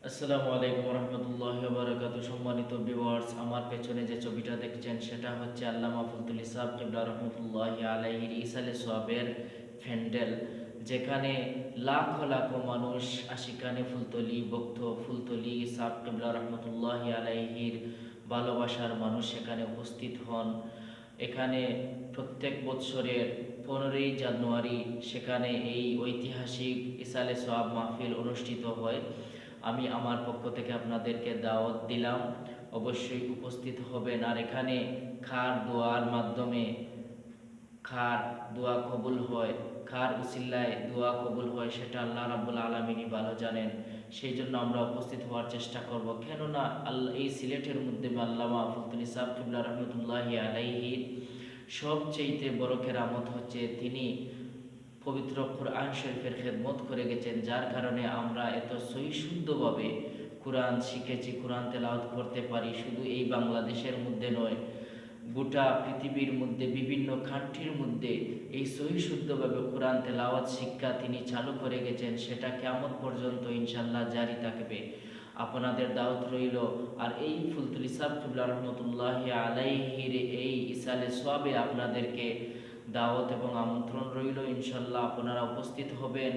আসসালামু আলাইকুম রহমতুল্লাহ বারাকাত। সম্মানিত ভিউয়ার্স, আমার পেছনে যে ছবিটা দেখছেন সেটা হচ্ছে আল্লামা ফুলতুল ইসাব কিবলা রহমতুল্লাহ আলাইহির ইসালে সোয়াবের ফ্যান্ডেল, যেখানে লাখ লাখ মানুষ আশিকানে ফুলতলি ভক্ত ফুলতলি ইসাব কিবলা রহমতুল্লাহ আলাইহির ভালোবাসার মানুষ সেখানে উপস্থিত হন। এখানে প্রত্যেক বৎসরের 15ই জানুয়ারি সেখানে এই ঐতিহাসিক ইসালে সোয়াব মাহফিল অনুষ্ঠিত হয়। আমি আমার পক্ষ থেকে আপনাদেরকে দাওয়াত দিলাম, অবশ্যই উপস্থিত হবেন। আর এখানে খার দোয়ার মাধ্যমে খার দোয়া কবুল হয়, খার উসিল্লায় দোয়া কবুল হয়, সেটা আল্লাহ রাব্বুল আলামিনই ভালো জানেন। সেই জন্য আমরা উপস্থিত হওয়ার চেষ্টা করব। কেননা আল্লাহ এই সিলেটের মধ্যে আল্লামা ফুলতুল ইসাব কিবলা রহমতুল্লাহি আলাইহির সবচেয়ে বড় কেরামত হচ্ছে তিনি পবিত্র কোরআন শরীফের খেদমত করে গেছেন, যার কারণে আমরা এত সহি শুদ্ধভাবে কোরআন শিখেছি, কোরআন তেলাওয়াত করতে পারি। শুধু এই বাংলাদেশের মধ্যে নয়, গোটা পৃথিবীর মধ্যে বিভিন্ন কান্ট্রির মধ্যে এই সহি শুদ্ধভাবে কোরআন তেলাওয়াত শিক্ষা তিনি চালু করে গেছেন। সেটা কিয়ামত পর্যন্ত ইনশাল্লাহ জারি থাকবে। আপনাদের দাওয়াত রইল। আর এই ফুলতুল ইসাব কিবলা রহমতুল্লাহ আলাইহির এই ইসালে সোয়াবে আপনাদেরকে দাওয়াত এবং আমন্ত্রণ রইল। ইনশাল্লাহ আপনারা উপস্থিত হবেন।